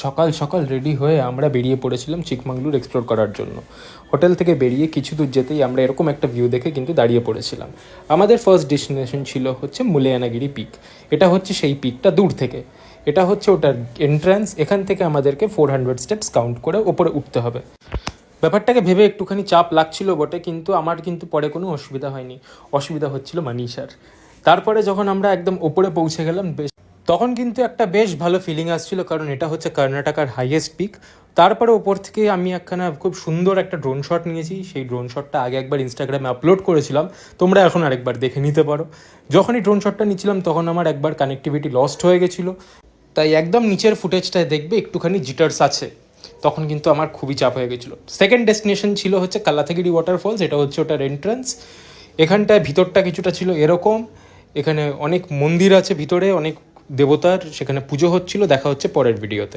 সকাল সকাল রেডি হয়ে আমরা বেরিয়ে পড়েছিলাম চিকমাগলুর এক্সপ্লোর করার জন্য। হোটেল থেকে বেরিয়ে কিছু দূর যেতেই আমরা এরকম একটা ভিউ দেখে কিন্তু দাঁড়িয়ে পড়েছিলাম। আমাদের ফার্স্ট ডেস্টিনেশন ছিল হচ্ছে মুল্লায়নাগিরি পিক। এটা হচ্ছে সেই পিকটা দূর থেকে, এটা হচ্ছে ওটার এন্ট্রান্স। এখান থেকে আমাদেরকে 400 স্টেপস কাউন্ট করে ওপরে উঠতে হবে। ব্যাপারটাকে ভেবে একটুখানি চাপ লাগছিল বটে, কিন্তু আমার কিন্তু পরে কোনো অসুবিধা হয়নি। অসুবিধা হচ্ছিল মানিশার। তারপরে যখন আমরা একদম ওপরে পৌঁছে গেলাম, তখন কিন্তু একটা বেশ ভালো ফিলিং আসছিল, কারণ এটা হচ্ছে কর্ণাটকার হাইয়েস্ট পিক। তারপরে ওপর থেকে আমি একখানা খুব সুন্দর একটা ড্রোন শট নিয়েছি। সেই ড্রোন শটটা আগে একবার ইনস্টাগ্রামে আপলোড করেছিলাম, তোমরা এখন আরেকবার দেখে নিতে পারো। যখনই ড্রোন শটটা নিচ্ছিলাম তখন আমার একবার কানেক্টিভিটি লস্ট হয়ে গেছিলো, তাই একদম নিচের ফুটেজটায় দেখবে একটুখানি জিটার্স আছে। তখন কিন্তু আমার খুবই চাপ হয়ে গেছিলো। সেকেন্ড ডেস্টিনেশন ছিল হচ্ছে কালাথাগিরি ওয়াটারফলস। এটা হচ্ছে ওটার এন্ট্রান্স। এখানটায় ভিতরটা কিছুটা ছিল এরকম। এখানে অনেক মন্দির আছে ভিতরে, অনেক দেবতার, সেখানে পুজো হচ্ছিল। দেখা হচ্ছে পরের ভিডিওতে।